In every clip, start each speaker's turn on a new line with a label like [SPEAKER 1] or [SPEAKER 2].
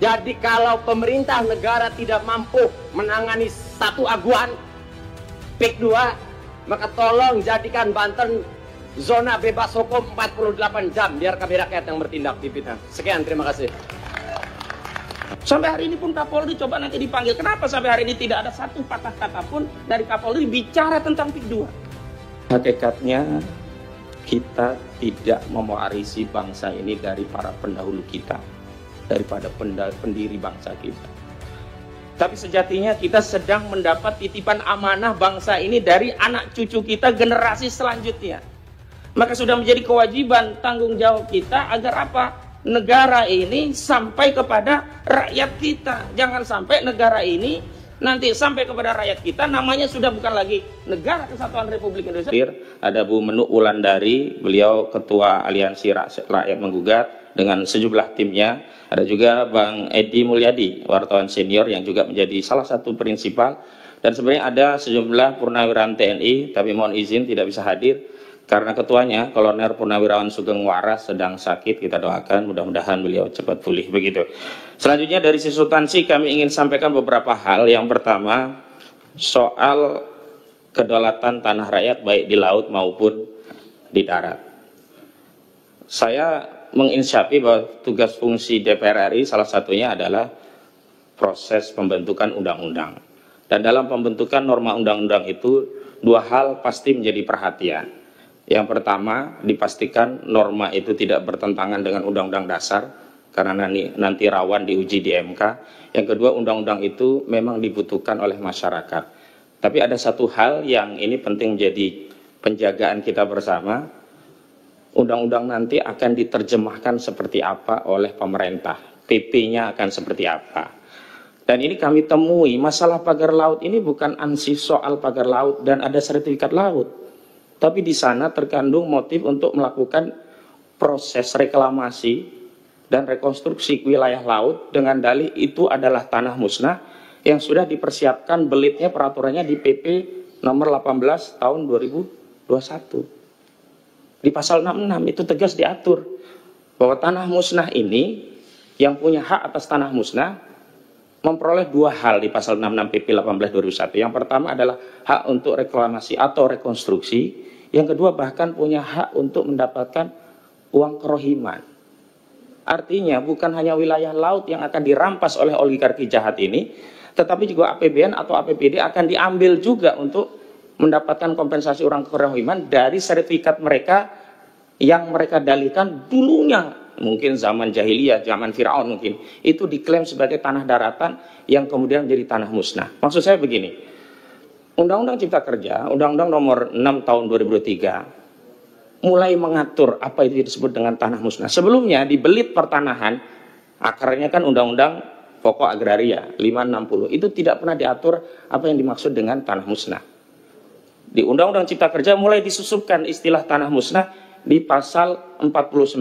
[SPEAKER 1] Jadi kalau pemerintah negara tidak mampu menangani satu aguan PIK 2, maka tolong jadikan Banten zona bebas hukum 48 jam, biar kami rakyat yang bertindak di bidang. Sekian, terima kasih.
[SPEAKER 2] Sampai hari ini pun Kapolri coba nanti dipanggil. Kenapa sampai hari ini tidak ada satu patah kata pun dari Kapolri bicara tentang PIK 2? Hakikatnya kita tidak mewarisi bangsa ini dari para pendahulu kita, daripada pendiri bangsa kita. Tapi sejatinya kita sedang mendapat titipan amanah bangsa ini dari anak cucu kita, generasi selanjutnya. Maka sudah menjadi kewajiban tanggung jawab kita agar apa? Negara ini sampai kepada rakyat kita. Jangan sampai negara ini nanti sampai kepada rakyat kita namanya sudah bukan lagi Negara Kesatuan Republik Indonesia. Ada Bu Menuk Wulandari, beliau Ketua Aliansi Rakyat Menggugat dengan sejumlah timnya. Ada juga Bang Edi Mulyadi, wartawan senior yang juga menjadi salah satu prinsipal. Dan sebenarnya ada sejumlah purnawirawan TNI, tapi mohon izin tidak bisa hadir karena ketuanya Kolonel Purnawirawan Sugeng Waras sedang sakit. Kita doakan mudah-mudahan beliau cepat pulih begitu. Selanjutnya dari sisi substansi kami ingin sampaikan beberapa hal. Yang pertama soal kedaulatan tanah rakyat baik di laut maupun di darat. Saya menginsyafi bahwa tugas fungsi DPR RI salah satunya adalah proses pembentukan undang-undang. Dan dalam pembentukan norma undang-undang itu dua hal pasti menjadi perhatian. Yang pertama, dipastikan norma itu tidak bertentangan dengan undang-undang dasar karena nanti rawan diuji di MK. Yang kedua, undang-undang itu memang dibutuhkan oleh masyarakat. Tapi ada satu hal yang ini penting menjadi penjagaan kita bersama. Undang-undang nanti akan diterjemahkan seperti apa oleh pemerintah. PP-nya akan seperti apa. Dan ini kami temui, masalah pagar laut ini bukan ansih soal pagar laut dan ada sertifikat laut. Tapi di sana terkandung motif untuk melakukan proses reklamasi dan rekonstruksi wilayah laut dengan dalih itu adalah tanah musnah yang sudah dipersiapkan belitnya peraturannya di PP nomor 18 tahun 2021. Di pasal 66 itu tegas diatur bahwa tanah musnah ini yang punya hak atas tanah musnah memperoleh dua hal di pasal 66 PP 18 2001. Yang pertama adalah hak untuk reklamasi atau rekonstruksi. Yang kedua bahkan punya hak untuk mendapatkan uang kerohiman. Artinya bukan hanya wilayah laut yang akan dirampas oleh oligarki jahat ini, tetapi juga APBN atau APBD akan diambil juga untuk mendapatkan kompensasi uang kerohiman dari sertifikat mereka yang mereka dalihkan dulunya. Mungkin zaman jahiliyah, zaman Firaun mungkin. Itu diklaim sebagai tanah daratan yang kemudian menjadi tanah musnah. Maksud saya begini. Undang-Undang Cipta Kerja, Undang-Undang nomor 6 tahun 2003 mulai mengatur apa itu disebut dengan tanah musnah. Sebelumnya di belit pertanahan, akarnya kan Undang-Undang Pokok Agraria 560, itu tidak pernah diatur apa yang dimaksud dengan tanah musnah. Di Undang-Undang Cipta Kerja mulai disusupkan istilah tanah musnah di pasal 49.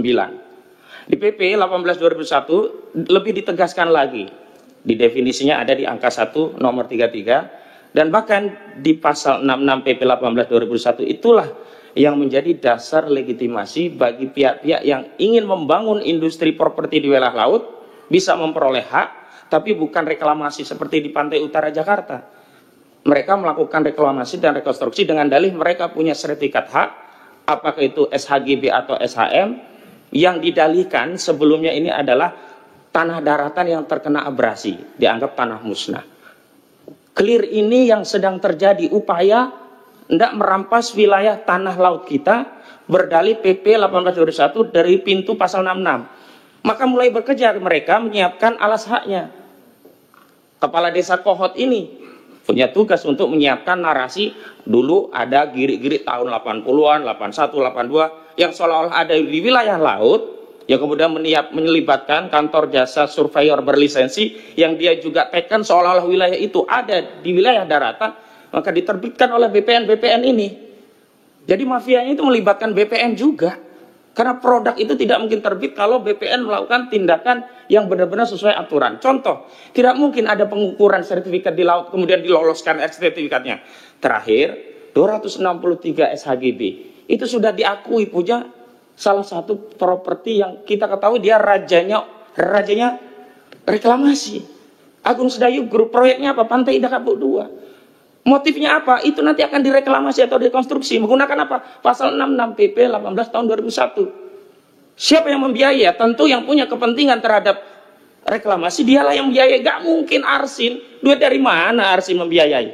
[SPEAKER 2] Di PP 18 2001 lebih ditegaskan lagi. Di definisinya ada di angka 1 nomor 33. Dan bahkan di pasal 66 PP 18 2001 itulah yang menjadi dasar legitimasi bagi pihak-pihak yang ingin membangun industri properti di wilayah laut bisa memperoleh hak, tapi bukan reklamasi seperti di pantai utara Jakarta. Mereka melakukan reklamasi dan rekonstruksi dengan dalih mereka punya sertifikat hak, apakah itu SHGB atau SHM, yang didalihkan sebelumnya ini adalah tanah daratan yang terkena abrasi, dianggap tanah musnah. Clear ini yang sedang terjadi, upaya hendak merampas wilayah tanah laut kita berdalih PP 1821 dari pintu pasal 66. Maka mulai bekerja mereka menyiapkan alas haknya. Kepala Desa Kohot ini punya tugas untuk menyiapkan narasi. Dulu ada girik-girik tahun 80-an, 81, 82 yang seolah-olah ada di wilayah laut, yang kemudian menyelibatkan kantor jasa surveyor berlisensi yang dia juga tekan seolah-olah wilayah itu ada di wilayah daratan, maka diterbitkan oleh BPN ini. Jadi mafianya itu melibatkan BPN juga, karena produk itu tidak mungkin terbit kalau BPN melakukan tindakan yang benar-benar sesuai aturan. Contoh, tidak mungkin ada pengukuran sertifikat di laut kemudian diloloskan sertifikatnya. Terakhir 263 SHGB itu sudah diakui punya salah satu properti yang kita ketahui dia rajanya reklamasi. Agung Sedayu Group proyeknya apa? Pantai Indah Kapuk 2. Motifnya apa? Itu nanti akan direklamasi atau rekonstruksi. Menggunakan apa? Pasal 66 PP 18 tahun 2001. Siapa yang membiayai? Tentu yang punya kepentingan terhadap reklamasi, dialah yang membiayai. Gak mungkin Arsin. Duit dari mana Arsin membiayai?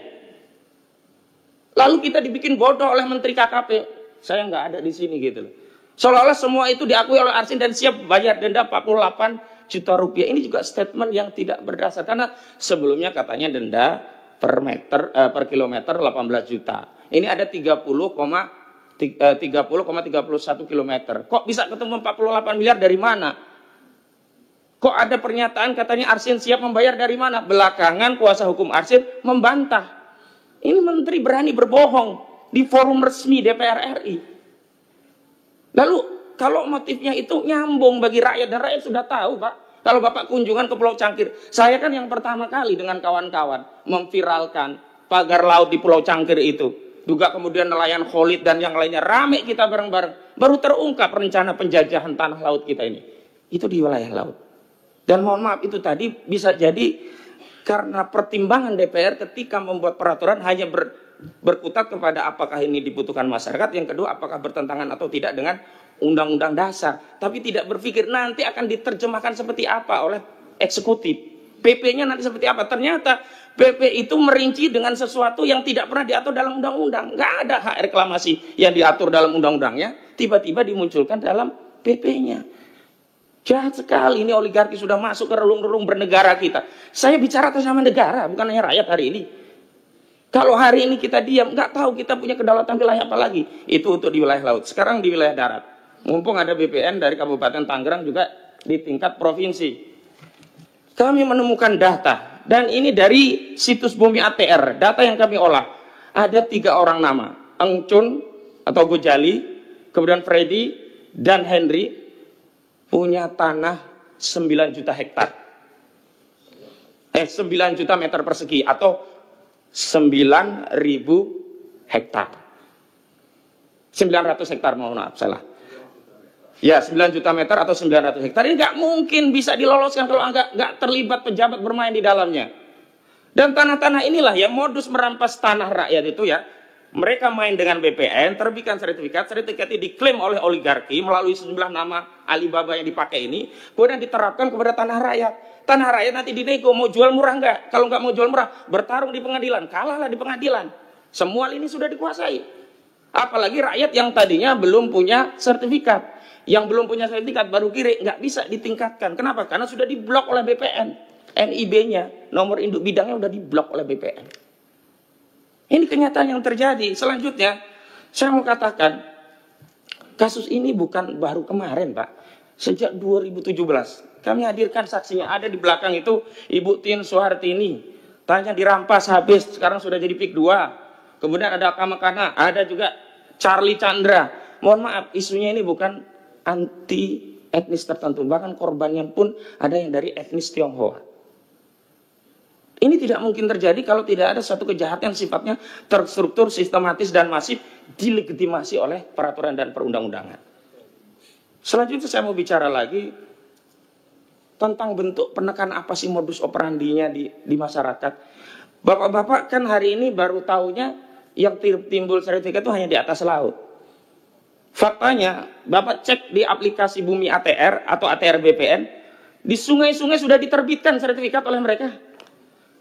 [SPEAKER 2] Lalu kita dibikin bodoh oleh Menteri KKP. Saya nggak ada di sini gitu loh. Seolah-olah semua itu diakui oleh Arsin dan siap bayar denda 48 juta rupiah. Ini juga statement yang tidak berdasar. Karena sebelumnya katanya denda per kilometer 18 juta. Ini ada 30,31 kilometer. Kok bisa ketemu 48 miliar dari mana? Kok ada pernyataan katanya Arsin siap membayar dari mana? Belakangan kuasa hukum Arsin membantah. Ini menteri berani berbohong di forum resmi DPR RI. Lalu kalau motifnya itu nyambung bagi rakyat, dan rakyat sudah tahu Pak. Kalau Bapak kunjungan ke Pulau Cangkir, saya kan yang pertama kali dengan kawan-kawan memviralkan pagar laut di Pulau Cangkir itu. Juga kemudian nelayan Khalid dan yang lainnya, rame kita bareng-bareng. Baru terungkap rencana penjajahan tanah laut kita ini. Itu di wilayah laut. Dan mohon maaf, itu tadi bisa jadi karena pertimbangan DPR ketika membuat peraturan hanya berkutat kepada apakah ini dibutuhkan masyarakat, yang kedua apakah bertentangan atau tidak dengan undang-undang dasar, tapi tidak berpikir nanti akan diterjemahkan seperti apa oleh eksekutif, PP-nya nanti seperti apa. Ternyata PP itu merinci dengan sesuatu yang tidak pernah diatur dalam undang-undang. Nggak ada hak reklamasi yang diatur dalam undang-undangnya, tiba-tiba dimunculkan dalam PP-nya. Jahat sekali, ini oligarki sudah masuk ke relung-relung bernegara kita. Saya bicara atas nama negara, bukan hanya rakyat hari ini. Kalau hari ini kita diam, nggak tahu kita punya kedaulatan wilayah apa lagi. Itu untuk di wilayah laut. Sekarang di wilayah darat. Mumpung ada BPN dari Kabupaten Tangerang juga di tingkat provinsi. Kami menemukan data. Dan ini dari situs Bumi ATR. Data yang kami olah. Ada 3 orang nama. Engcun atau Gojali, kemudian Freddy, dan Henry. Punya tanah 9 juta hektar. 9 juta meter persegi atau 9.000 hektar. 900 hektar, mohon maaf, salah. Ya, 9 juta meter atau 900 hektar. Ini nggak mungkin bisa diloloskan kalau nggak terlibat pejabat bermain di dalamnya. Dan tanah-tanah inilah yang modus merampas tanah rakyat itu ya. Mereka main dengan BPN, terbitkan sertifikat itu diklaim oleh oligarki melalui sejumlah nama Alibaba yang dipakai ini, kemudian diterapkan kepada tanah rakyat. Tanah rakyat nanti dinego, mau jual murah nggak? Kalau nggak mau jual murah, bertarung di pengadilan, kalahlah di pengadilan. Semua ini sudah dikuasai. Apalagi rakyat yang tadinya belum punya sertifikat. Yang belum punya sertifikat baru kiri, nggak bisa ditingkatkan. Kenapa? Karena sudah diblok oleh BPN. NIB-nya, nomor induk bidangnya sudah diblok oleh BPN. Ini kenyataan yang terjadi. Selanjutnya, saya mau katakan, kasus ini bukan baru kemarin, Pak. Sejak 2017, kami hadirkan saksinya. Ada di belakang itu Ibu Tin Soehartini. Tanya dirampas habis, sekarang sudah jadi PIK 2. Kemudian ada Kamakana, ada juga Charlie Chandra. Mohon maaf, isunya ini bukan anti etnis tertentu. Bahkan korbannya pun ada yang dari etnis Tionghoa. Ini tidak mungkin terjadi kalau tidak ada suatu kejahatan yang sifatnya terstruktur, sistematis, dan masif dilegitimasi oleh peraturan dan perundang-undangan. Selanjutnya saya mau bicara lagi tentang bentuk penekan apa sih modus operandinya di masyarakat. Bapak-bapak kan hari ini baru tahunya yang timbul sertifikat itu hanya di atas laut. Faktanya, Bapak cek di aplikasi Bumi ATR atau ATR BPN, di sungai-sungai sudah diterbitkan sertifikat oleh mereka.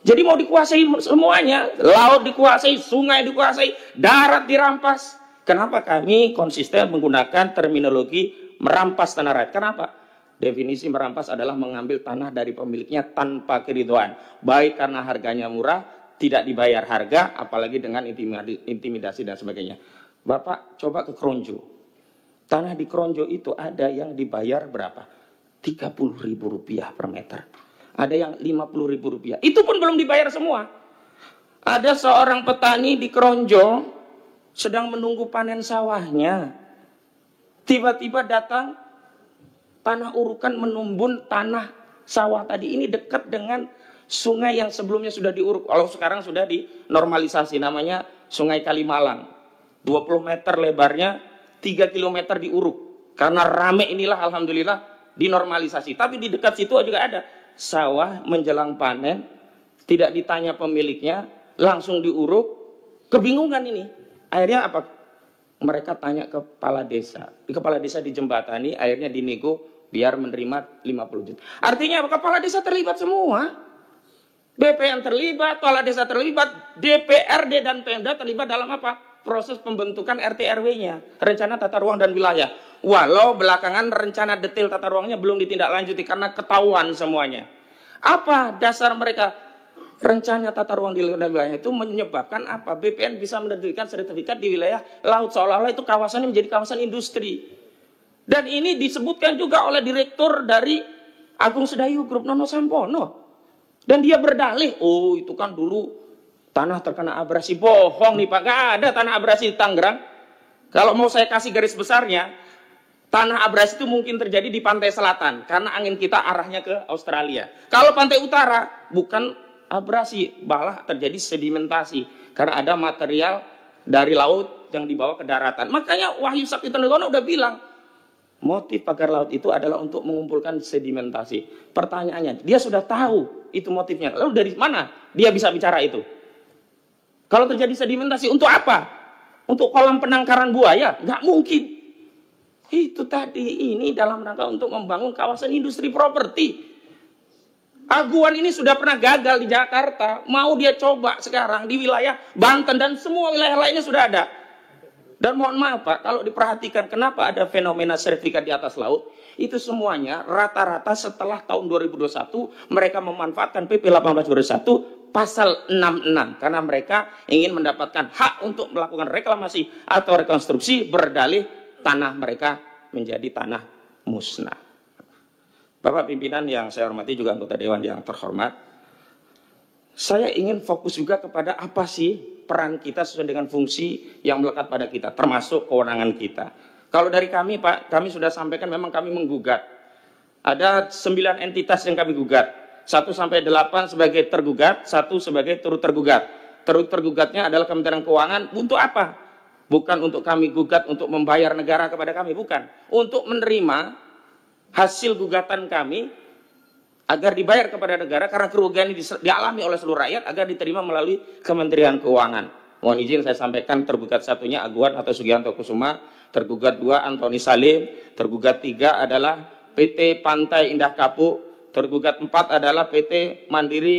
[SPEAKER 2] Jadi mau dikuasai semuanya, laut dikuasai, sungai dikuasai, darat dirampas. Kenapa kami konsisten menggunakan terminologi merampas tanah rakyat? Kenapa? Definisi merampas adalah mengambil tanah dari pemiliknya tanpa keridhaan. Baik karena harganya murah, tidak dibayar harga, apalagi dengan intimidasi dan sebagainya. Bapak coba ke Kronjo. Tanah di Kronjo itu ada yang dibayar berapa? Rp30.000 per meter. Ada yang Rp50.000. Itu pun belum dibayar semua. Ada seorang petani di Kronjo sedang menunggu panen sawahnya. Tiba-tiba datang tanah urukan menumbun tanah sawah tadi. Ini dekat dengan sungai yang sebelumnya sudah diuruk. Kalau sekarang sudah dinormalisasi, namanya Sungai Kalimalang. 20 meter lebarnya, 3 km diuruk. Karena rame inilah alhamdulillah dinormalisasi. Tapi di dekat situ juga ada sawah menjelang panen, tidak ditanya pemiliknya, langsung diuruk, kebingungan ini. Akhirnya apa? Mereka tanya ke kepala desa. Di kepala desa dijembatani, akhirnya dinego biar menerima 50 juta. Artinya kepala desa terlibat semua. BPN terlibat, kepala desa terlibat, DPRD dan Pemda terlibat dalam apa? Proses pembentukan RT RW-nya, rencana tata ruang dan wilayah. Walau belakangan rencana detail tata ruangnya belum ditindaklanjuti karena ketahuan semuanya. Apa dasar mereka? Rencana tata ruang di wilayah itu menyebabkan apa? BPN bisa menerbitkan sertifikat di wilayah laut seolah-olah itu kawasannya menjadi kawasan industri. Dan ini disebutkan juga oleh direktur dari Agung Sedayu Group Nono Sampono. Dan dia berdalih, oh itu kan dulu tanah terkena abrasi. Bohong nih Pak, gak ada tanah abrasi di Tangerang. Kalau mau saya kasih garis besarnya, tanah abrasi itu mungkin terjadi di pantai selatan karena angin kita arahnya ke Australia. Kalau pantai utara bukan abrasi, malah terjadi sedimentasi karena ada material dari laut yang dibawa ke daratan. Makanya Wahyu Sakti Tenggono udah bilang motif pagar laut itu adalah untuk mengumpulkan sedimentasi. Pertanyaannya, dia sudah tahu itu motifnya. Lalu dari mana dia bisa bicara itu? Kalau terjadi sedimentasi untuk apa? Untuk kolam penangkaran buaya? Nggak mungkin. Itu tadi ini dalam rangka untuk membangun kawasan industri properti. Aguan ini sudah pernah gagal di Jakarta, mau dia coba sekarang di wilayah Banten dan semua wilayah lainnya sudah ada. Dan mohon maaf Pak, kalau diperhatikan kenapa ada fenomena sertifikat di atas laut, itu semuanya rata-rata setelah tahun 2021 mereka memanfaatkan PP 1821 pasal 66 karena mereka ingin mendapatkan hak untuk melakukan reklamasi atau rekonstruksi berdalih tanah mereka menjadi tanah musnah. Bapak pimpinan yang saya hormati juga anggota dewan yang terhormat, saya ingin fokus juga kepada apa sih peran kita sesuai dengan fungsi yang melekat pada kita, termasuk kewenangan kita. Kalau dari kami Pak, kami sudah sampaikan memang kami menggugat. Ada 9 entitas yang kami gugat. 1 sampai 8 sebagai tergugat, 1 sebagai turut tergugat. Turut tergugatnya adalah Kementerian Keuangan. Untuk apa? Bukan untuk kami gugat untuk membayar negara kepada kami, bukan. Untuk menerima hasil gugatan kami agar dibayar kepada negara karena kerugian ini dialami oleh seluruh rakyat agar diterima melalui Kementerian Keuangan. Mohon izin saya sampaikan tergugat satunya Aguan atau Sugianto Kusuma, tergugat 2 Antoni Salim, tergugat 3 adalah PT Pantai Indah Kapuk, tergugat 4 adalah PT Mandiri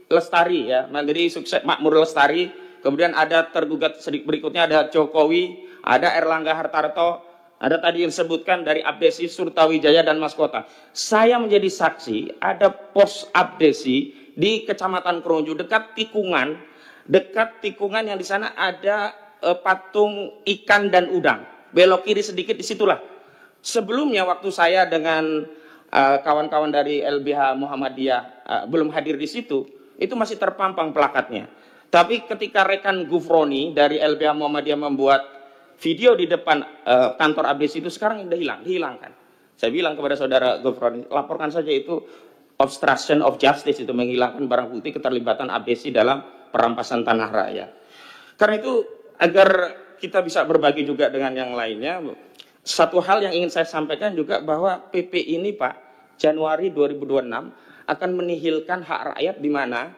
[SPEAKER 2] Lestari ya, Mandiri Sukses Makmur Lestari. Kemudian ada tergugat berikutnya ada Jokowi, ada Erlangga Hartarto. Ada tadi yang disebutkan dari Abdesi, Surtawijaya, dan Mas Kota. Saya menjadi saksi, ada pos Abdesi di Kecamatan Kronju, dekat tikungan yang di sana ada patung ikan dan udang. Belok kiri sedikit, disitulah. Sebelumnya waktu saya dengan kawan-kawan dari LBH Muhammadiyah belum hadir di situ, itu masih terpampang plakatnya. Tapi ketika rekan Gufroni dari LBH Muhammadiyah membuat video di depan kantor Abdesi itu sekarang udah dihilangkan. Saya bilang kepada saudara Gufroni, laporkan saja itu obstruction of justice, itu menghilangkan barang bukti keterlibatan Abdesi dalam perampasan tanah rakyat. Karena itu agar kita bisa berbagi juga dengan yang lainnya, satu hal yang ingin saya sampaikan juga bahwa PP ini Pak, Januari 2026 akan menihilkan hak rakyat di mana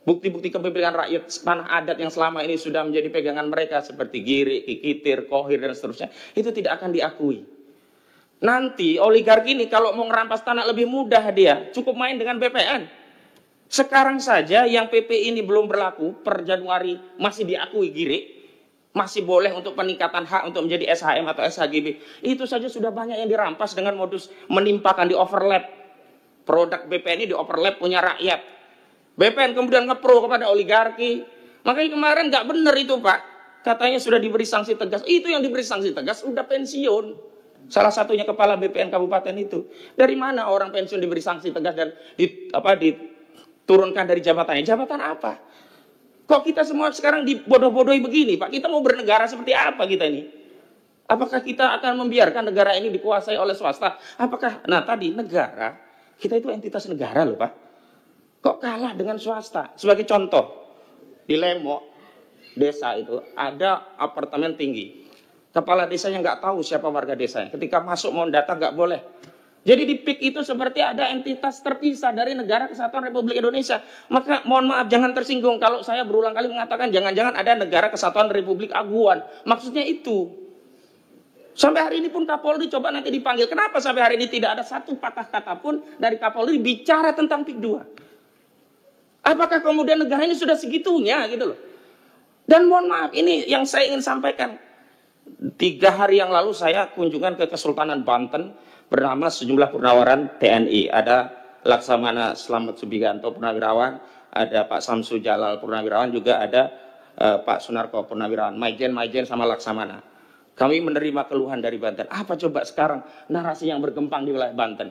[SPEAKER 2] bukti-bukti kepemilikan rakyat tanah adat yang selama ini sudah menjadi pegangan mereka seperti Giri, Kikitir, Kohir, dan seterusnya, itu tidak akan diakui. Nanti oligarki ini kalau mau ngerampas tanah lebih mudah dia, cukup main dengan BPN. Sekarang saja yang PP ini belum berlaku, per Januari masih diakui Giri, masih boleh untuk peningkatan hak untuk menjadi SHM atau SHGB. Itu saja sudah banyak yang dirampas dengan modus menimpakan di overlap. Produk BPN ini di overlap punya rakyat. BPN kemudian ngepro kepada oligarki. Makanya kemarin nggak benar itu Pak. Katanya sudah diberi sanksi tegas. Itu yang diberi sanksi tegas udah pensiun. Salah satunya kepala BPN kabupaten itu. Dari mana orang pensiun diberi sanksi tegas dan diturunkan dari jabatannya? Jabatan apa? Kok kita semua sekarang dibodoh-bodohi begini Pak? Kita mau bernegara seperti apa kita ini? Apakah kita akan membiarkan negara ini dikuasai oleh swasta? Apakah, nah tadi negara, kita itu entitas negara loh Pak. Kok kalah dengan swasta? Sebagai contoh, di Lemok, desa itu ada apartemen tinggi. Kepala desanya nggak tahu siapa warga desanya. Ketika masuk mau data nggak boleh. Jadi di PIK itu seperti ada entitas terpisah dari Negara Kesatuan Republik Indonesia. Maka mohon maaf, jangan tersinggung kalau saya berulang kali mengatakan jangan-jangan ada Negara Kesatuan Republik Aguan. Maksudnya itu. Sampai hari ini pun Kapolri coba nanti dipanggil. Kenapa sampai hari ini tidak ada satu patah kata pun dari Kapolri bicara tentang PIK 2? Apakah kemudian negara ini sudah segitunya gitu loh? Dan mohon maaf, ini yang saya ingin sampaikan. 3 hari yang lalu saya kunjungan ke Kesultanan Banten bernama sejumlah purnawiran TNI. Ada Laksamana Slamet Subianto Purnawirawan, ada Pak Samsu Jalal Purnawirawan, juga ada Pak Sunarko Purnawirawan, Maijen sama Laksamana. Kami menerima keluhan dari Banten. Apa coba sekarang narasi yang berkembang di wilayah Banten?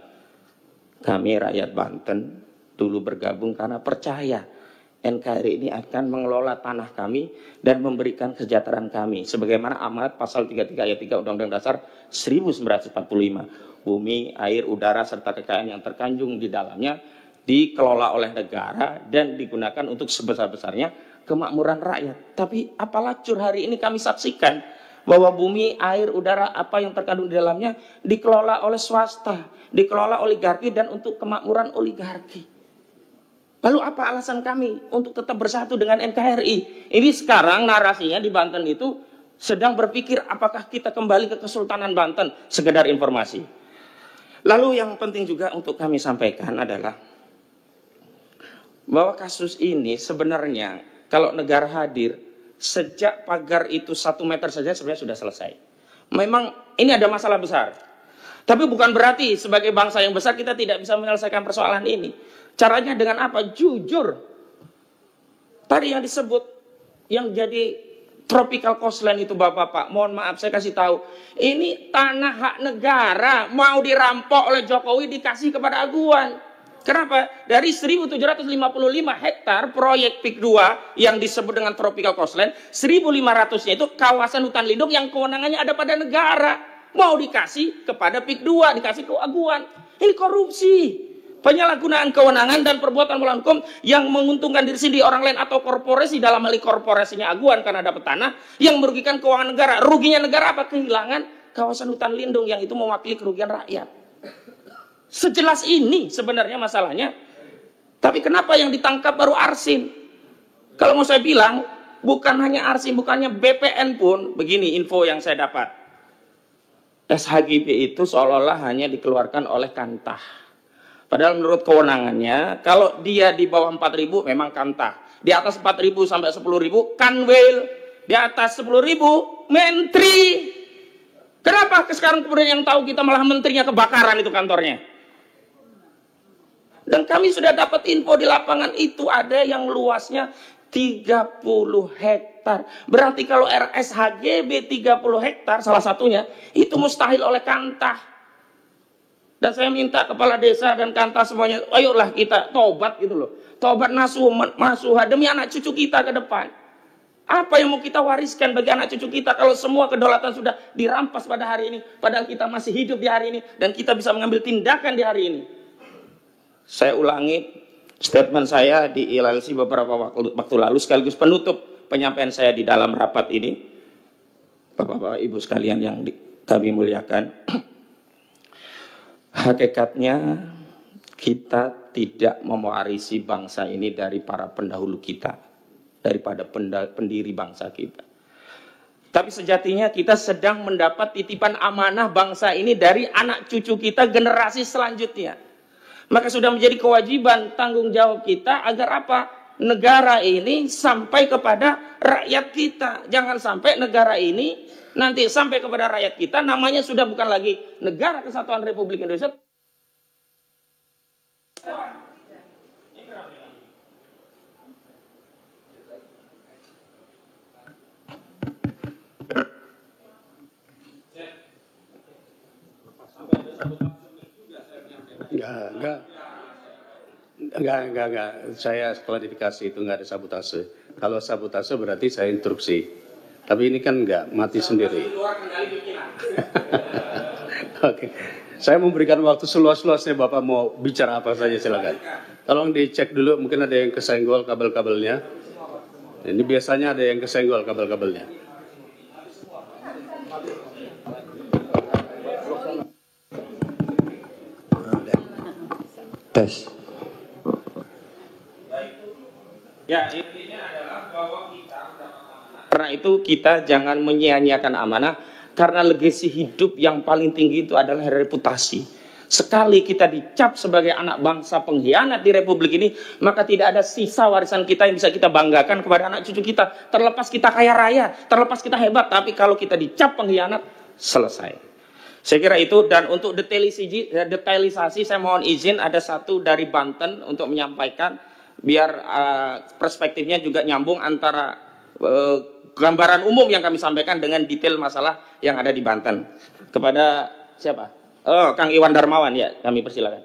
[SPEAKER 2] Kami rakyat Banten dulu bergabung karena percaya NKRI ini akan mengelola tanah kami dan memberikan kesejahteraan kami. Sebagaimana amanat pasal 33 ayat 3 Undang-Undang Dasar 1945. Bumi, air, udara, serta kekayaan yang terkandung di dalamnya dikelola oleh negara dan digunakan untuk sebesar-besarnya kemakmuran rakyat. Tapi apalah cur hari ini kami saksikan bahwa bumi, air, udara, apa yang terkandung di dalamnya dikelola oleh swasta, dikelola oligarki dan untuk kemakmuran oligarki. Lalu apa alasan kami untuk tetap bersatu dengan NKRI? Ini sekarang narasinya di Banten itu sedang berpikir apakah kita kembali ke Kesultanan Banten, sekedar informasi. Lalu yang penting juga untuk kami sampaikan adalah bahwa kasus ini sebenarnya kalau negara hadir sejak pagar itu 1 meter saja sebenarnya sudah selesai. Memang ini ada masalah besar. Tapi bukan berarti sebagai bangsa yang besar kita tidak bisa menyelesaikan persoalan ini. Caranya dengan apa? Jujur. Tadi yang disebut, yang jadi tropical coastline itu Bapak-Bapak, mohon maaf saya kasih tahu. Ini tanah hak negara, mau dirampok oleh Jokowi dikasih kepada Aguan. Kenapa? Dari 1.755 hektar proyek PIK 2 yang disebut dengan tropical coastline, 1.500-nya itu kawasan hutan lindung yang kewenangannya ada pada negara. Mau dikasih kepada PIK 2, dikasih ke Aguan. Ini korupsi. Penyalahgunaan kewenangan dan perbuatan melawan hukum yang menguntungkan diri sendiri, orang lain atau korporasi, dalam hal korporasinya Aguan karena dapat tanah yang merugikan keuangan negara. Ruginya negara apa? Kehilangan kawasan hutan lindung yang itu mewakili kerugian rakyat. Sejelas ini sebenarnya masalahnya. Tapi kenapa yang ditangkap baru Arsin? Kalau mau saya bilang, bukan hanya Arsin, bukannya BPN pun. Begini info yang saya dapat. SHGB itu seolah-olah hanya dikeluarkan oleh Kantah. Padahal menurut kewenangannya, kalau dia di bawah 4.000 memang Kantah. Di atas 4.000 sampai 10.000 Kanwil. Di atas 10.000 Menteri. Kenapa sekarang kemudian yang tahu kita malah menterinya kebakaran itu kantornya? Dan kami sudah dapat info di lapangan itu ada yang luasnya 30 hektar. Berarti kalau RSHGB 30 hektar salah satunya itu mustahil oleh Kantah. Dan saya minta kepala desa dan Kantah semuanya, ayolah kita tobat gitu loh. Tobat nasuha demi anak cucu kita ke depan. Apa yang mau kita wariskan bagi anak cucu kita kalau semua kedaulatan sudah dirampas pada hari ini, padahal kita masih hidup di hari ini dan kita bisa mengambil tindakan di hari ini. Saya ulangi statement saya di ILLC beberapa waktu lalu sekaligus penutup penyampaian saya di dalam rapat ini. Bapak-bapak Ibu sekalian yang kami muliakan. Hakikatnya kita tidak mewarisi bangsa ini dari para pendahulu kita, daripada pendiri bangsa kita. Tapi sejatinya kita sedang mendapat titipan amanah bangsa ini dari anak cucu kita generasi selanjutnya. Maka sudah menjadi kewajiban tanggung jawab kita agar apa? Negara ini sampai kepada rakyat kita. Jangan sampai negara ini nanti sampai kepada rakyat kita namanya sudah bukan lagi Negara Kesatuan Republik Indonesia.
[SPEAKER 3] Enggak. Saya klarifikasi itu enggak ada sabotase. Kalau sabotase berarti saya instruksi. Tapi ini kan enggak, mati sendiri. Oke. Saya memberikan waktu seluas-luasnya, Bapak mau bicara apa saja silakan. Tolong dicek dulu, mungkin ada yang kesenggol kabel-kabelnya. Ini biasanya ada yang kesenggol kabel-kabelnya.
[SPEAKER 4] Tes.
[SPEAKER 2] Ya, intinya adalah bahwa karena itu kita jangan menyia-nyiakan amanah, karena legasi hidup yang paling tinggi itu adalah reputasi. Sekali kita dicap sebagai anak bangsa pengkhianat di Republik ini, maka tidak ada sisa warisan kita yang bisa kita banggakan kepada anak cucu kita. Terlepas kita kaya raya, terlepas kita hebat, tapi kalau kita dicap pengkhianat, selesai. Saya kira itu. Dan untuk detailisasi saya mohon izin ada satu dari Banten untuk menyampaikan, biar perspektifnya juga nyambung antara gambaran umum yang kami sampaikan dengan detail masalah yang ada di Banten. Kepada siapa? Oh, Kang Iwan Darmawan, ya, kami persilakan.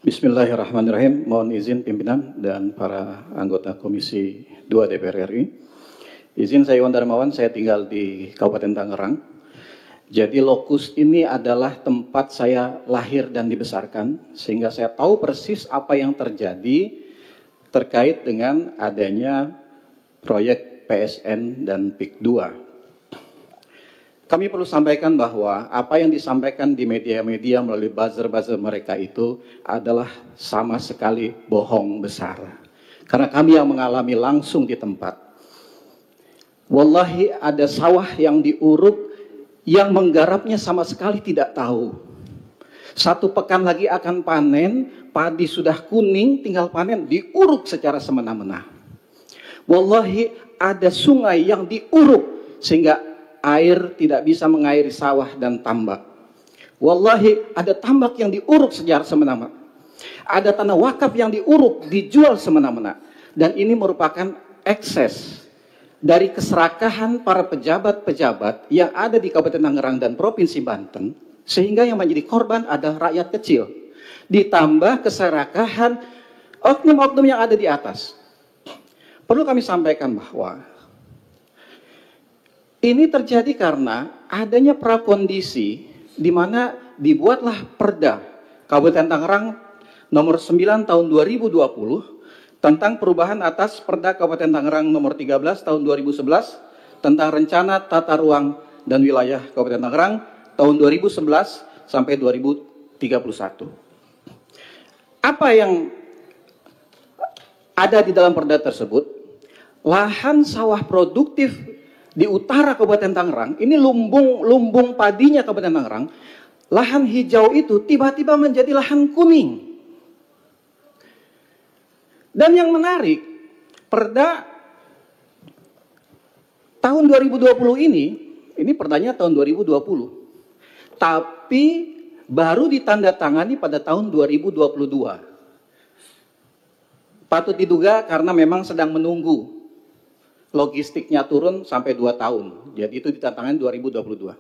[SPEAKER 5] Bismillahirrahmanirrahim. Mohon izin pimpinan dan para anggota Komisi 2 DPR RI. Izin saya Iwan Darmawan, saya tinggal di Kabupaten Tangerang. Jadi lokus ini adalah tempat saya lahir dan dibesarkan, sehingga saya tahu persis apa yang terjadi terkait dengan adanya proyek PSN dan PIK 2. Kami perlu sampaikan bahwa apa yang disampaikan di media-media melalui buzzer-buzzer mereka itu adalah sama sekali bohong besar. Karena kami yang mengalami langsung di tempat. Wallahi ada sawah yang diuruk, yang menggarapnya sama sekali tidak tahu. 1 pekan lagi akan panen, padi sudah kuning, tinggal panen, diuruk secara semena-mena. Wallahi ada sungai yang diuruk sehingga air tidak bisa mengairi sawah dan tambak. Wallahi ada tambak yang diuruk secara semena-mena. Ada tanah wakaf yang diuruk, dijual semena-mena. Dan ini merupakan ekses dari keserakahan para pejabat-pejabat yang ada di Kabupaten Tangerang dan Provinsi Banten, sehingga yang menjadi korban adalah rakyat kecil. Ditambah keserakahan oknum-oknum yang ada di atas. Perlu kami sampaikan bahwa ini terjadi karena adanya prakondisi di mana dibuatlah Perda Kabupaten Tangerang nomor 9 tahun 2020 tentang perubahan atas Perda Kabupaten Tangerang nomor 13 tahun 2011 tentang rencana tata ruang dan wilayah Kabupaten Tangerang tahun 2011 sampai 2031. Apa yang ada di dalam Perda tersebut? Lahan sawah produktif di utara Kabupaten Tangerang, ini lumbung padinya Kabupaten Tangerang, lahan hijau itu tiba-tiba menjadi lahan kuning. Dan yang menarik, Perda tahun 2020 ini perdanya tahun 2020. Tapi baru ditandatangani pada tahun 2022. Patut diduga karena memang sedang menunggu logistiknya turun sampai 2 tahun. Jadi itu ditandatangani 2022.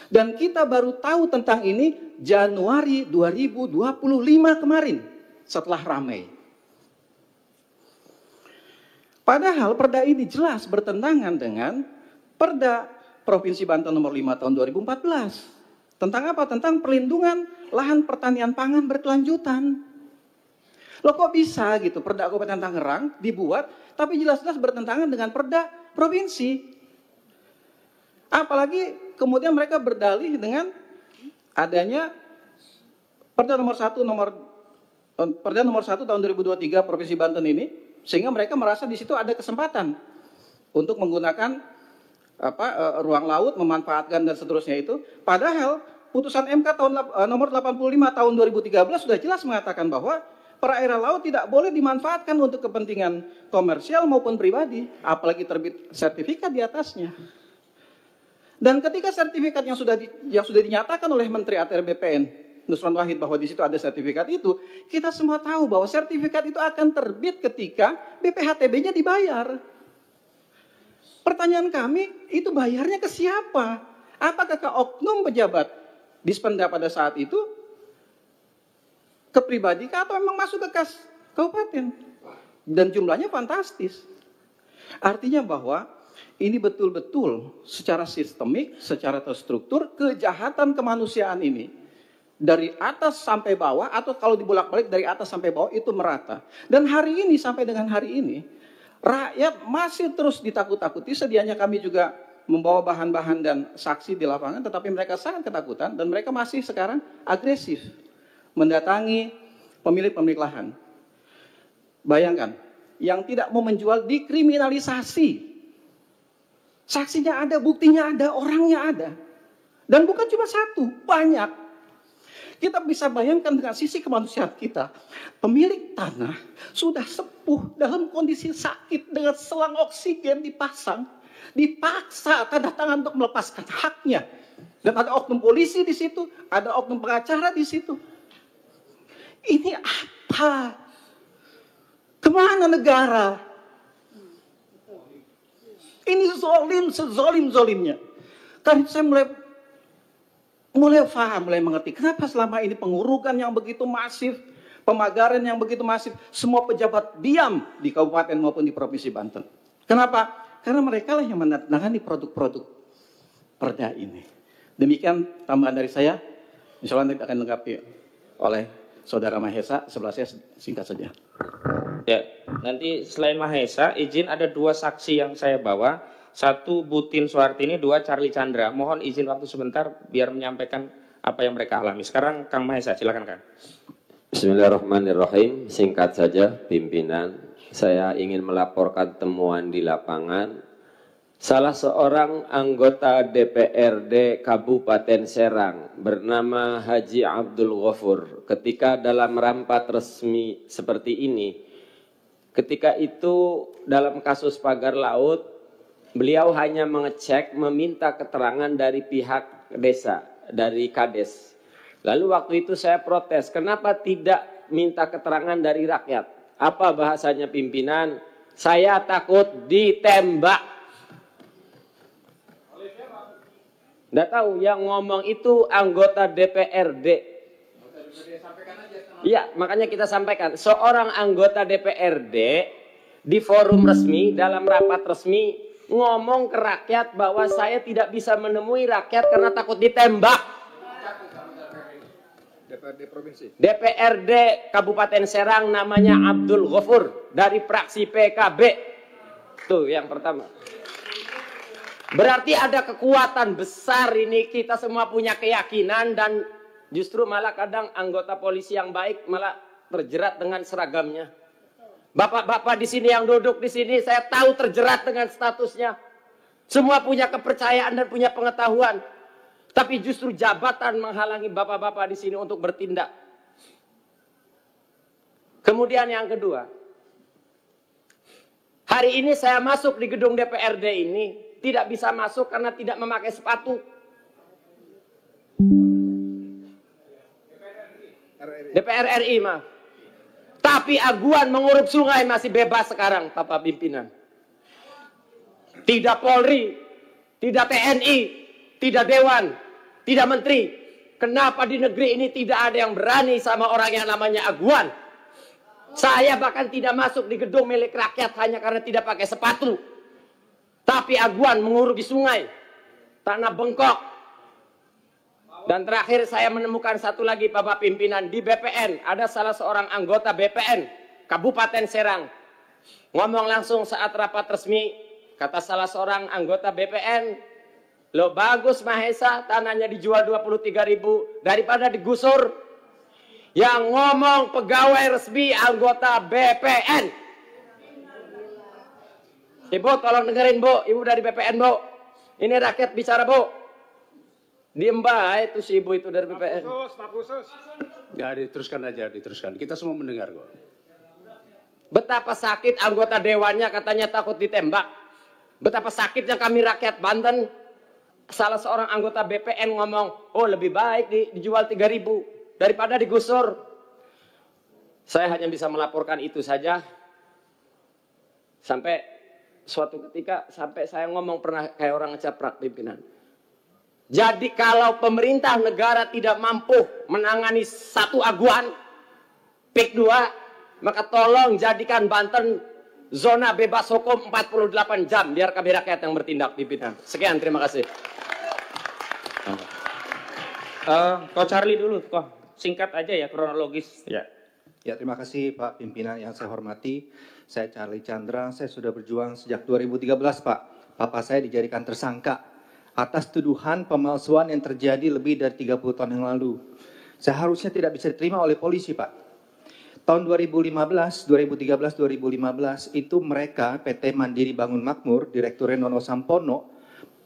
[SPEAKER 5] Dan kita baru tahu tentang ini Januari 2025 kemarin setelah ramai. Padahal perda ini jelas bertentangan dengan Perda Provinsi Banten nomor 5 tahun 2014. Tentang apa? Tentang perlindungan lahan pertanian pangan berkelanjutan. Loh kok bisa gitu Perda Kabupaten Tangerang dibuat tapi jelas-jelas bertentangan dengan Perda Provinsi. Apalagi kemudian mereka berdalih dengan adanya Perda nomor 1 tahun 2023 Provinsi Banten ini, sehingga mereka merasa di situ ada kesempatan untuk menggunakan ruang laut, memanfaatkan dan seterusnya itu. Padahal putusan MK nomor 85 tahun 2013 sudah jelas mengatakan bahwa perairan laut tidak boleh dimanfaatkan untuk kepentingan komersial maupun pribadi, apalagi terbit sertifikat di atasnya. Dan ketika sertifikat yang sudah dinyatakan oleh Menteri ATR BPN Nusron Wahid bahwa di situ ada sertifikat itu, kita semua tahu bahwa sertifikat itu akan terbit ketika BPHTB-nya dibayar. Pertanyaan kami, itu bayarnya ke siapa? Apakah ke oknum pejabat Dispenda pada saat itu? Ke pribadi kah atau memang masuk ke kas kabupaten? Dan jumlahnya fantastis. Artinya bahwa ini betul-betul secara sistemik, secara terstruktur, kejahatan kemanusiaan ini dari atas sampai bawah, atau kalau dibolak-balik dari atas sampai bawah itu merata. Dan hari ini sampai dengan hari ini rakyat masih terus ditakut-takuti. Sedianya kami juga membawa bahan-bahan dan saksi di lapangan, tetapi mereka sangat ketakutan dan mereka masih sekarang agresif. mendatangi pemilik lahan. Bayangkan, yang tidak mau menjual dikriminalisasi. Saksinya ada, buktinya ada, orangnya ada. Dan bukan cuma satu, banyak. Kita bisa bayangkan dengan sisi kemanusiaan kita. Pemilik tanah sudah sepuh dalam kondisi sakit dengan selang oksigen dipasang. Dipaksa tanda tangan untuk melepaskan haknya. Dan ada oknum polisi di situ, ada oknum pengacara di situ. Ini apa? Kemana negara? Ini zolim, sezolim-zolimnya. Karena saya mulai paham, mulai mengerti. Kenapa selama ini pengurukan yang begitu masif, pemagaran yang begitu masif, semua pejabat diam di kabupaten maupun di provinsi Banten. Kenapa? Karena mereka lah yang menangani produk-produk perda ini. Demikian tambahan dari saya. Insya Allah nanti akan dilengkapi oleh Saudara Mahesa. Sebelah saya singkat saja.
[SPEAKER 2] Ya, nanti selain Mahesa, izin ada 2 saksi yang saya bawa. 1 Butin Suhartini, 2 Charlie Chandra. Mohon izin waktu sebentar biar menyampaikan apa yang mereka alami. Sekarang Kang Mahesa, silakan Kang.
[SPEAKER 4] Bismillahirrahmanirrahim. Singkat saja pimpinan. Saya ingin melaporkan temuan di lapangan. Salah seorang anggota DPRD Kabupaten Serang bernama Haji Abdul Ghafur ketika dalam rapat resmi seperti ini, ketika itu dalam kasus pagar laut, beliau hanya mengecek, meminta keterangan dari pihak desa, dari Kades. Lalu waktu itu saya protes, kenapa tidak minta keterangan dari rakyat? Apa bahasanya pimpinan? Saya takut ditembak. Nggak tahu, yang ngomong itu anggota DPRD. Iya, makanya kita sampaikan. Seorang anggota DPRD di forum resmi, dalam rapat resmi, ngomong ke rakyat bahwa saya tidak bisa menemui rakyat karena takut ditembak. DPRD Kabupaten Serang namanya Abdul Ghafur dari fraksi PKB. Tuh yang pertama. Berarti ada kekuatan besar ini, kita semua punya keyakinan dan justru malah kadang anggota polisi yang baik malah terjerat dengan seragamnya. Bapak-bapak di sini yang duduk di sini, saya tahu terjerat dengan statusnya. Semua punya kepercayaan dan punya pengetahuan. Tapi justru jabatan menghalangi bapak-bapak di sini untuk bertindak. Kemudian yang kedua, hari ini saya masuk di gedung DPRD ini, tidak bisa masuk karena tidak memakai sepatu. DPR RI, maaf. Tapi aguan menguruk sungai masih bebas sekarang, Bapak pimpinan. Tidak Polri, tidak TNI, tidak Dewan, tidak Menteri. Kenapa di negeri ini tidak ada yang berani sama orang yang namanya aguan? Saya bahkan tidak masuk di gedung milik rakyat hanya karena tidak pakai sepatu. Tapi aguan menguruk di sungai, tanah bengkok. Dan terakhir saya menemukan satu lagi Bapak pimpinan, di BPN ada salah seorang anggota BPN Kabupaten Serang ngomong langsung saat rapat resmi, kata salah seorang anggota BPN, lo bagus Mahesa tanahnya dijual 23.000 daripada digusur. Yang ngomong pegawai resmi anggota BPN. Ibu tolong dengerin Bu, Ibu dari BPN Bu. Ini rakyat bicara Bu. Diem baik itu si Ibu itu dari BPN.
[SPEAKER 3] Pak Khusus. Ya diteruskan aja, diteruskan. Kita semua mendengar kok.
[SPEAKER 1] Betapa sakit anggota dewannya katanya takut ditembak. Betapa sakitnya kami rakyat Banten. Salah seorang anggota BPN ngomong, oh lebih baik dijual 3.000 daripada digusur. Saya hanya bisa melaporkan itu saja. Sampai suatu ketika sampai saya ngomong pernah kayak orang ngecaprak pimpinan. Jadi kalau pemerintah negara tidak mampu menangani satu aguan PIK 2, maka tolong jadikan Banten zona bebas hukum 48 jam biar kami rakyat yang bertindak pimpinan. Sekian, terima kasih.
[SPEAKER 2] Kok Charlie dulu, kok singkat aja ya kronologis. Ya.
[SPEAKER 6] Ya, terima kasih Pak Pimpinan yang saya hormati. Saya Charlie Chandra, saya sudah berjuang sejak 2013 Pak. Papa saya dijadikan tersangka atas tuduhan pemalsuan yang terjadi lebih dari 30 tahun yang lalu. Seharusnya tidak bisa diterima oleh polisi, Pak. Tahun 2015, 2013, 2015 itu mereka PT Mandiri Bangun Makmur, Direkturnya Nono Sampono,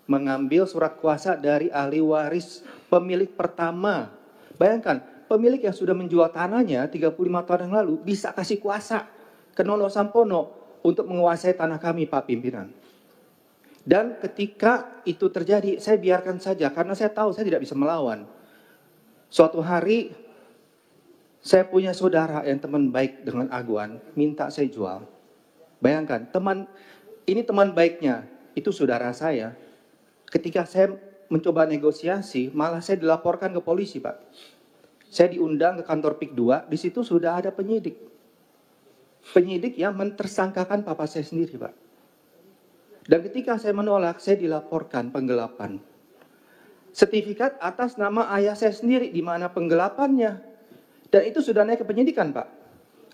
[SPEAKER 6] mengambil surat kuasa dari ahli waris pemilik pertama. Bayangkan, pemilik yang sudah menjual tanahnya 35 tahun yang lalu bisa kasih kuasa ke Nono Sampono untuk menguasai tanah kami, Pak Pimpinan. Dan ketika itu terjadi, saya biarkan saja karena saya tahu saya tidak bisa melawan. Suatu hari saya punya saudara yang teman baik dengan Aguan, minta saya jual. Bayangkan, ini teman baiknya, itu saudara saya. Ketika saya mencoba negosiasi, malah saya dilaporkan ke polisi, Pak. Saya diundang ke kantor PIK 2, di situ sudah ada penyidik. Penyidik yang mentersangkakan papa saya sendiri, Pak. Dan ketika saya menolak, saya dilaporkan penggelapan. Sertifikat atas nama ayah saya sendiri, di mana penggelapannya. Dan itu sudah naik ke penyidikan, Pak.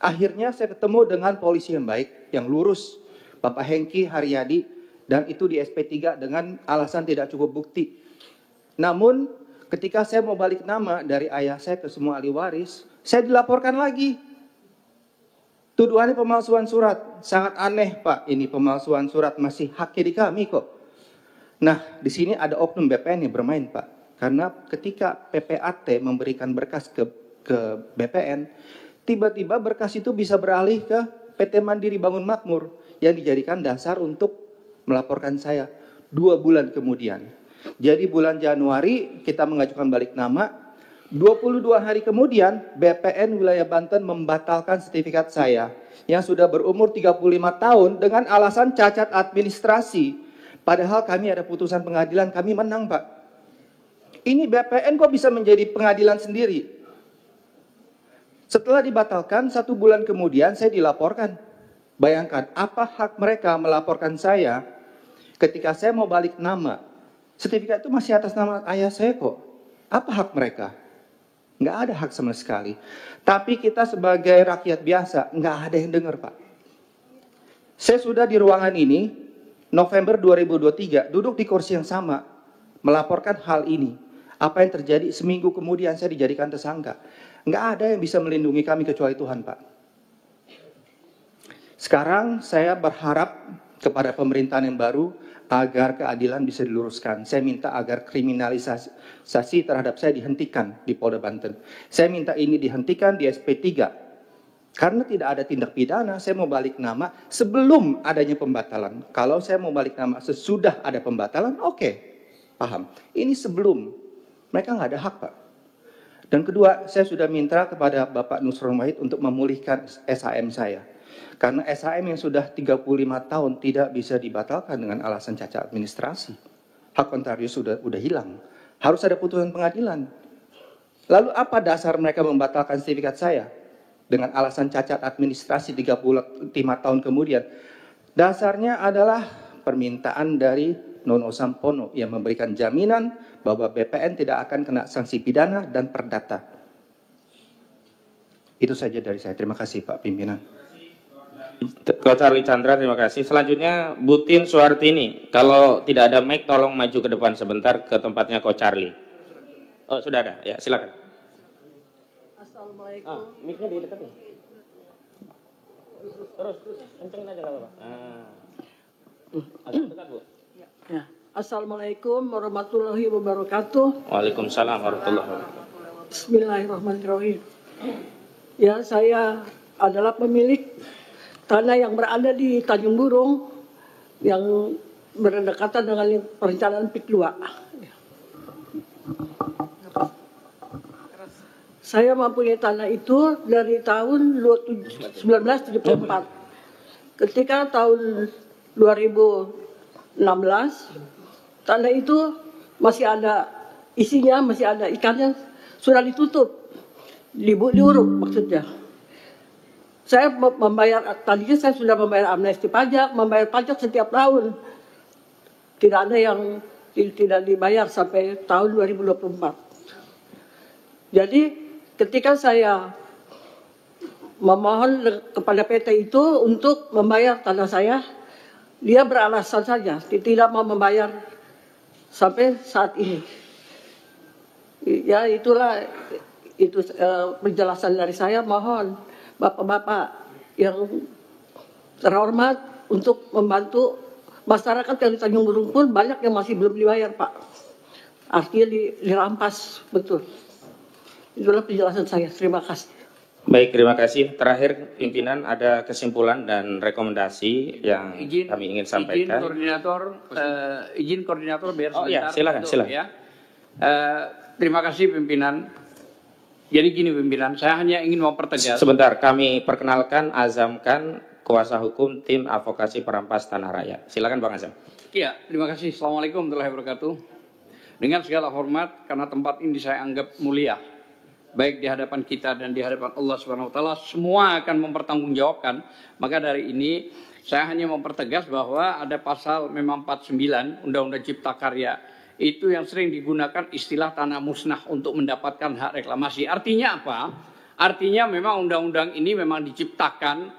[SPEAKER 6] Akhirnya saya ketemu dengan polisi yang baik, yang lurus. Bapak Hengki Haryadi, dan itu di SP3 dengan alasan tidak cukup bukti. Namun, ketika saya mau balik nama dari ayah saya ke semua ahli waris, saya dilaporkan lagi. Tuduhannya pemalsuan surat. Sangat aneh, Pak. Ini pemalsuan surat masih haknya di kami kok. Nah, di sini ada oknum BPN yang bermain, Pak. Karena ketika PPAT memberikan berkas ke BPN, tiba-tiba berkas itu bisa beralih ke PT Mandiri Bangun Makmur yang dijadikan dasar untuk melaporkan saya 2 bulan kemudian. Jadi bulan Januari kita mengajukan balik nama, 22 hari kemudian BPN wilayah Banten membatalkan sertifikat saya yang sudah berumur 35 tahun dengan alasan cacat administrasi. Padahal kami ada putusan pengadilan, kami menang, Pak. Ini BPN kok bisa menjadi pengadilan sendiri? Setelah dibatalkan, 1 bulan kemudian saya dilaporkan. Bayangkan, apa hak mereka melaporkan saya ketika saya mau balik nama? Sertifikat itu masih atas nama ayah saya kok. Apa hak mereka? Nggak ada hak sama sekali. Tapi kita sebagai rakyat biasa, nggak ada yang dengar, Pak. Saya sudah di ruangan ini, November 2023, duduk di kursi yang sama, melaporkan hal ini. Apa yang terjadi seminggu kemudian saya dijadikan tersangka. Nggak ada yang bisa melindungi kami kecuali Tuhan, Pak. Sekarang saya berharap kepada pemerintahan yang baru agar keadilan bisa diluruskan. Saya minta agar kriminalisasi terhadap saya dihentikan di Polda Banten. Saya minta ini dihentikan di SP3. Karena tidak ada tindak pidana, saya mau balik nama sebelum adanya pembatalan. Kalau saya mau balik nama sesudah ada pembatalan, oke, paham. Ini sebelum, mereka nggak ada hak, Pak. Dan kedua, saya sudah minta kepada Bapak Nusron Wahid untuk memulihkan SHM saya. Karena SHM yang sudah 35 tahun tidak bisa dibatalkan dengan alasan cacat administrasi. Hak kontarius sudah hilang. Harus ada putusan pengadilan. Lalu apa dasar mereka membatalkan sertifikat saya? Dengan alasan cacat administrasi 35 tahun kemudian. Dasarnya adalah permintaan dari Nono Sampono yang memberikan jaminan bahwa BPN tidak akan kena sanksi pidana dan perdata. Itu saja dari saya. Terima kasih, Pak Pimpinan.
[SPEAKER 2] Ko Charlie Chandra, terima kasih. Selanjutnya Butin Suhartini. Kalau tidak ada mic, tolong maju ke depan sebentar ke tempatnya Ko Charlie. Oh, sudah ada. Ya, silakan.
[SPEAKER 7] Assalamualaikum.
[SPEAKER 2] Mic-nya di dekat nih. Terus, kencengin aja kalau Pak. Agak dekat, Bu.
[SPEAKER 7] Ya. Assalamualaikum warahmatullahi wabarakatuh.
[SPEAKER 2] Waalaikumsalam warahmatullahi wabarakatuh.
[SPEAKER 7] Bismillahirrahmanirrahim. Ya, saya adalah pemilik tanah yang berada di Tanjung Burung yang berdekatan dengan perencanaan PIK 2. Saya mempunyai tanah itu dari tahun 1974. Ketika tahun 2016, tanah itu masih ada isinya, masih ada ikannya, sudah ditutup, diuruk maksudnya. Saya membayar, tadinya saya sudah membayar amnesti pajak, membayar pajak setiap tahun. Tidak ada yang tidak dibayar sampai tahun 2024. Jadi ketika saya memohon kepada PT itu untuk membayar tanah saya, dia beralasan saja, tidak mau membayar sampai saat ini. Ya itulah Itu penjelasan dari saya, mohon Bapak-bapak yang terhormat untuk membantu masyarakat yang di Tanjung Burung pun banyak yang masih belum dibayar, Pak. Artinya dirampas, betul. Itulah penjelasan saya. Terima kasih.
[SPEAKER 2] Baik, terima kasih. Terakhir, pimpinan ada kesimpulan dan rekomendasi yang kami ingin sampaikan.
[SPEAKER 8] Izin koordinator biar sebentar.
[SPEAKER 2] Oh iya, silakan.
[SPEAKER 8] Ya. Terima kasih pimpinan. Jadi gini pimpinan, saya hanya ingin mempertegas.
[SPEAKER 2] Sebentar, kami perkenalkan, azamkan kuasa hukum tim advokasi perampas tanah rakyat. Silakan Bang Azam.
[SPEAKER 8] Iya, terima kasih. Assalamualaikum warahmatullahi wabarakatuh. Dengan segala hormat, karena tempat ini saya anggap mulia, baik di hadapan kita dan di hadapan Allah Subhanahu wa taala, semua akan mempertanggungjawabkan. Maka dari ini saya hanya mempertegas bahwa ada pasal memang 49 Undang-Undang Cipta Karya itu yang sering digunakan istilah tanah musnah untuk mendapatkan hak reklamasi. Artinya apa? Artinya memang undang-undang ini memang diciptakan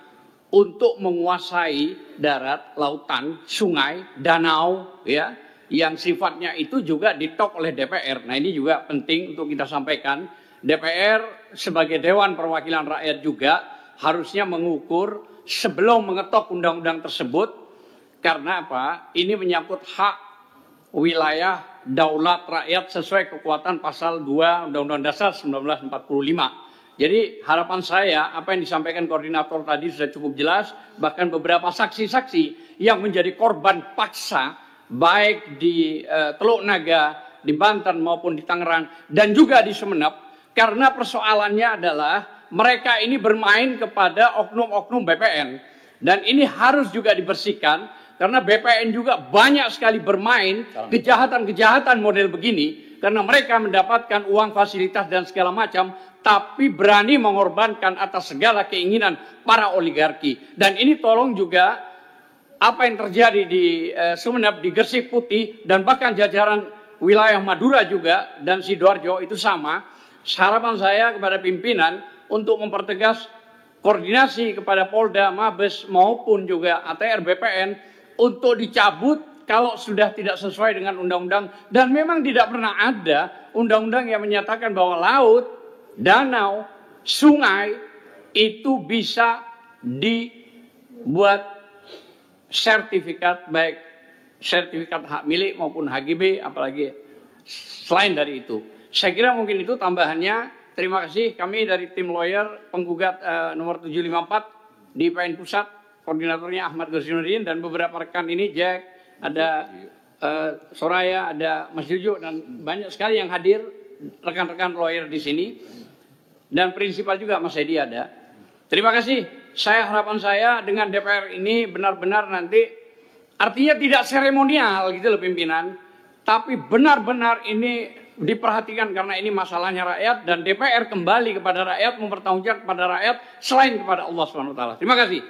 [SPEAKER 8] untuk menguasai darat, lautan, sungai, danau, ya, yang sifatnya itu juga ditok oleh DPR. Nah, ini juga penting untuk kita sampaikan. DPR sebagai Dewan Perwakilan Rakyat juga harusnya mengukur sebelum mengetok undang-undang tersebut. Karena apa? Ini menyangkut hak wilayah daulat rakyat sesuai kekuatan pasal 2 Undang-Undang Dasar 1945. Jadi harapan saya apa yang disampaikan koordinator tadi sudah cukup jelas, bahkan beberapa saksi-saksi yang menjadi korban paksa baik di Teluk Naga, di Banten maupun di Tangerang dan juga di Sumeneb, karena persoalannya adalah mereka ini bermain kepada oknum-oknum BPN dan ini harus juga dibersihkan. Karena BPN juga banyak sekali bermain kejahatan-kejahatan model begini. Karena mereka mendapatkan uang fasilitas dan segala macam. Tapi berani mengorbankan atas segala keinginan para oligarki. Dan ini tolong juga apa yang terjadi di Sumeneb, di Gresik Putih. Dan bahkan jajaran wilayah Madura juga dan Sidoarjo itu sama. Harapan saya kepada pimpinan untuk mempertegas koordinasi kepada Polda, Mabes maupun juga ATR BPN. Untuk dicabut kalau sudah tidak sesuai dengan undang-undang. Dan memang tidak pernah ada undang-undang yang menyatakan bahwa laut, danau, sungai itu bisa dibuat sertifikat, baik sertifikat hak milik maupun HGB, apalagi selain dari itu. Saya kira mungkin itu tambahannya. Terima kasih, kami dari tim lawyer penggugat nomor 754 di PN Pusat. Koordinatornya Ahmad Ghasinuddin dan beberapa rekan ini, Jack, ada Soraya, ada Mas Juju dan banyak sekali yang hadir rekan-rekan lawyer di sini dan prinsipal juga Mas Edi ada. Terima kasih. Harapan saya dengan DPR ini benar-benar nanti artinya tidak seremonial gitu loh pimpinan, tapi benar-benar ini diperhatikan karena ini masalahnya rakyat dan DPR kembali kepada rakyat, mempertanggungjawabkan kepada rakyat selain kepada Allah Subhanahu wa taala. Terima kasih.